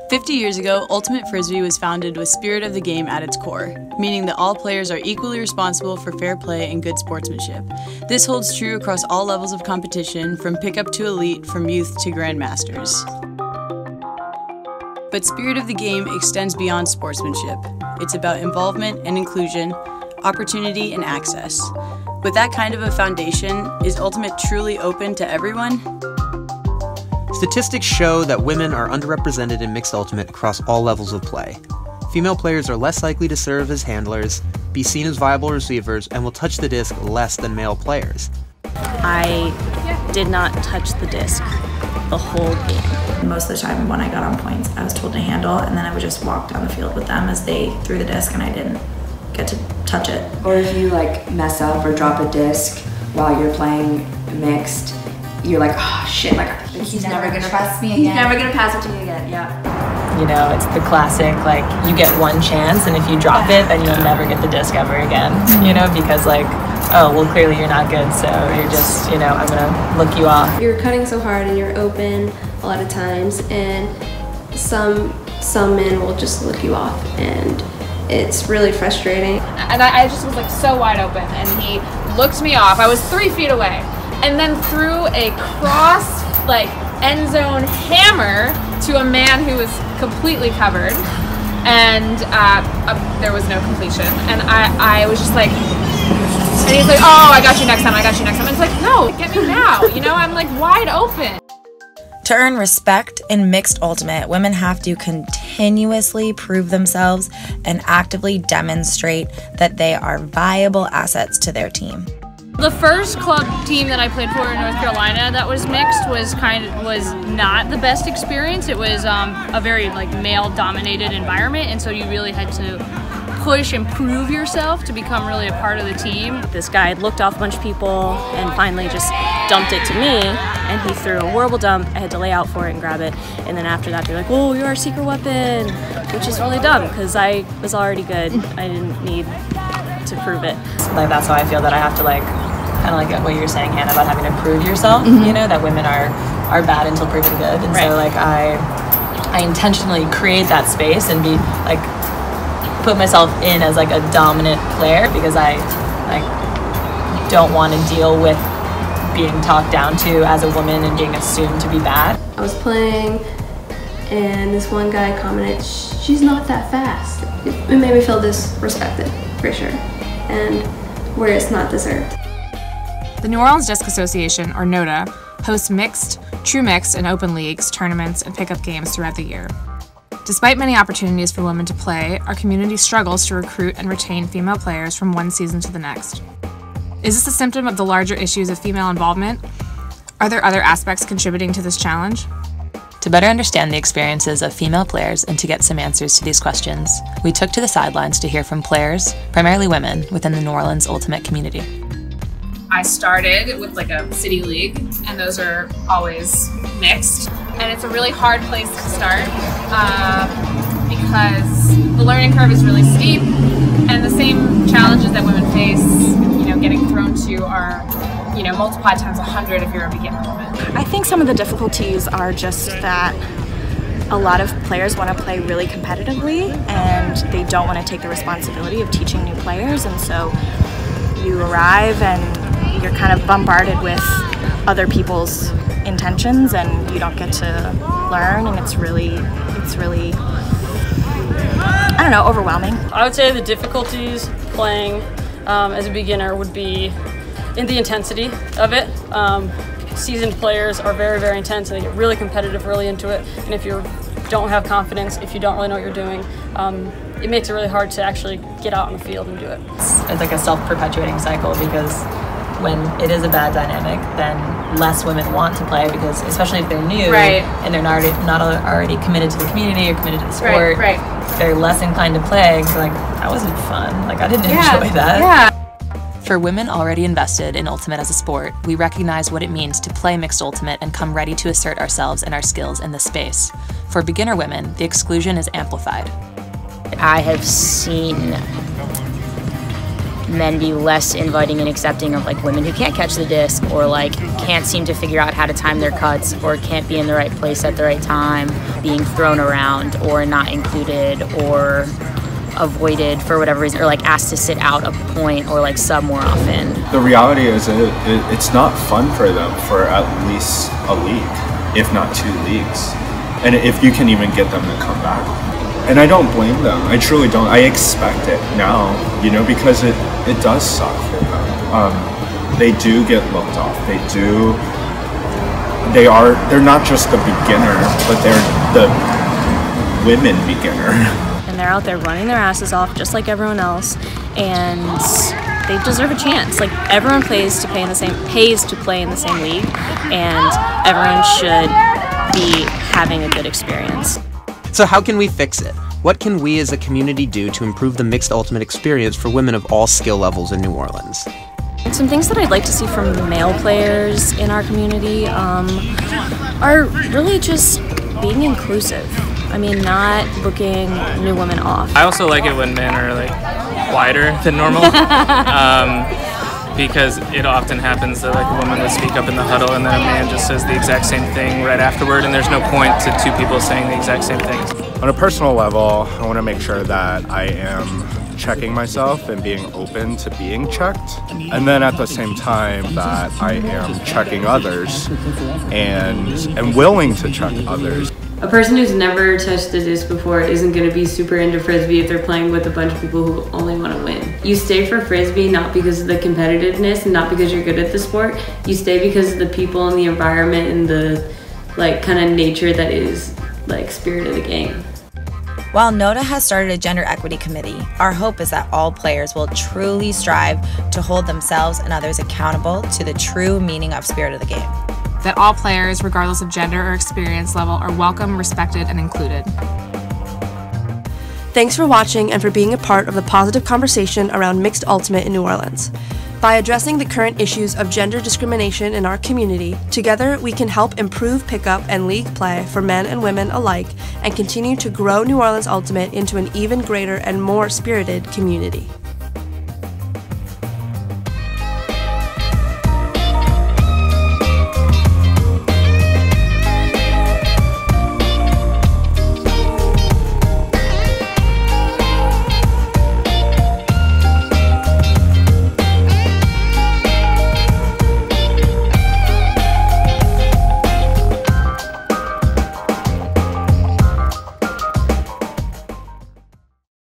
"50 years ago, Ultimate Frisbee was founded with spirit of the game at its core, meaning that all players are equally responsible for fair play and good sportsmanship. This holds true across all levels of competition, from pickup to elite, from youth to grandmasters. But spirit of the game extends beyond sportsmanship. It's about involvement and inclusion, opportunity and access. With that kind of a foundation, is Ultimate truly open to everyone?" Statistics show that women are underrepresented in mixed ultimate across all levels of play. Female players are less likely to serve as handlers, be seen as viable receivers, and will touch the disc less than male players. I did not touch the disc the whole game. Most of the time when I got on points, I was told to handle, and then I would just walk down the field with them as they threw the disc and I didn't get to touch it. Or if you like mess up or drop a disc while you're playing mixed, you're like, oh shit, like he's never gonna pass me again. He's never gonna pass it to me again, yeah. You know, it's the classic, like, you get one chance, and if you drop it, then you'll never get the disc ever again, you know, because like, oh, well, clearly you're not good, so you're just, you know, I'm gonna look you off. You're cutting so hard and you're open a lot of times, and some men will just look you off, and it's really frustrating. And I just was like so wide open, and he looked me off. I was 3 feet away, and then threw a cross, like, end zone hammer to a man who was completely covered, and there was no completion. And I was just like, and he's like, oh, I got you next time, I got you next time. And it's like, no, get me now, you know, I'm like wide open. To earn respect in mixed ultimate, women have to continuously prove themselves and actively demonstrate that they are viable assets to their team. The first club team that I played for in North Carolina that was mixed was not the best experience. It was a very like male-dominated environment, and so you really had to push and prove yourself to become really a part of the team. This guy looked off a bunch of people and finally just dumped it to me, and he threw a horrible dump. I had to lay out for it and grab it, and then after that they're like, "Whoa, you're our secret weapon," which is really dumb because I was already good. I didn't need to prove it. Like, that's how I feel, that I have to, like, kind of like what you were saying, Hannah, about having to prove yourself, you know, that women are bad until proven good. And so like I intentionally create that space and be like, put myself in as like a dominant player, because I like don't want to deal with being talked down to as a woman and being assumed to be bad. I was playing, and this one guy commented, "She's not that fast." It made me feel disrespected, for sure, and where it's not deserved. The New Orleans Disc Association, or NODA, hosts mixed, true mixed, and open leagues, tournaments, and pickup games throughout the year. Despite many opportunities for women to play, our community struggles to recruit and retain female players from one season to the next. Is this a symptom of the larger issues of female involvement? Are there other aspects contributing to this challenge? To better understand the experiences of female players and to get some answers to these questions, we took to the sidelines to hear from players, primarily women, within the New Orleans Ultimate community. I started with like a city league, and those are always mixed. And it's a really hard place to start because the learning curve is really steep, and the same challenges that women face, you know, getting thrown to are, you know, multiplied times 100 if you're a beginner woman. I think some of the difficulties are just that a lot of players want to play really competitively, and they don't want to take the responsibility of teaching new players, and so you arrive and you're kind of bombarded with other people's intentions, and you don't get to learn, and it's really, I don't know, overwhelming. I would say the difficulties playing as a beginner would be in the intensity of it. Seasoned players are very, very intense, and they get really competitive really into it, and if you don't have confidence, if you don't really know what you're doing, it makes it really hard to actually get out on the field and do it. It's like a self-perpetuating cycle, because when it is a bad dynamic, then less women want to play, because especially if they're new and they're not already committed to the community or committed to the sport, they're less inclined to play. Like, that wasn't fun. Like, I didn't enjoy that. For women already invested in Ultimate as a sport, we recognize what it means to play mixed Ultimate and come ready to assert ourselves and our skills in this space. For beginner women, the exclusion is amplified. I have seen men be less inviting and accepting of like women who can't catch the disc or like can't seem to figure out how to time their cuts or can't be in the right place at the right time, being thrown around or not included or avoided for whatever reason, or like asked to sit out a point or like sub more often. The reality is it's not fun for them for at least a league, if not 2 leagues, and if you can even get them to come back. And I don't blame them. I truly don't. I expect it now, you know, because it does suck for them. They do get looked off. They're not just the beginner, but they're the women beginner. And they're out there running their asses off just like everyone else, and they deserve a chance. Like, everyone pays to play in the same league, and everyone should be having a good experience. So how can we fix it? What can we as a community do to improve the mixed ultimate experience for women of all skill levels in New Orleans? Some things that I'd like to see from the male players in our community are really just being inclusive. I mean, not looking new women off. I also like it when men are like quieter than normal. Because it often happens that like a woman would speak up in the huddle and then a man just says the exact same thing right afterward, and there's no point to 2 people saying the exact same things. On a personal level, I want to make sure that I am checking myself and being open to being checked, and then at the same time that I am checking others and willing to check others. A person who's never touched the disc before isn't going to be super into Frisbee if they're playing with a bunch of people who only want to win. You stay for Frisbee not because of the competitiveness and not because you're good at the sport. You stay because of the people and the environment and the like kind of nature that is like spirit of the game. While NODA has started a gender equity committee, our hope is that all players will truly strive to hold themselves and others accountable to the true meaning of spirit of the game. That all players, regardless of gender or experience level, are welcome, respected, and included. Thanks for watching and for being a part of the positive conversation around mixed ultimate in New Orleans. By addressing the current issues of gender discrimination in our community, together we can help improve pickup and league play for men and women alike and continue to grow New Orleans Ultimate into an even greater and more spirited community.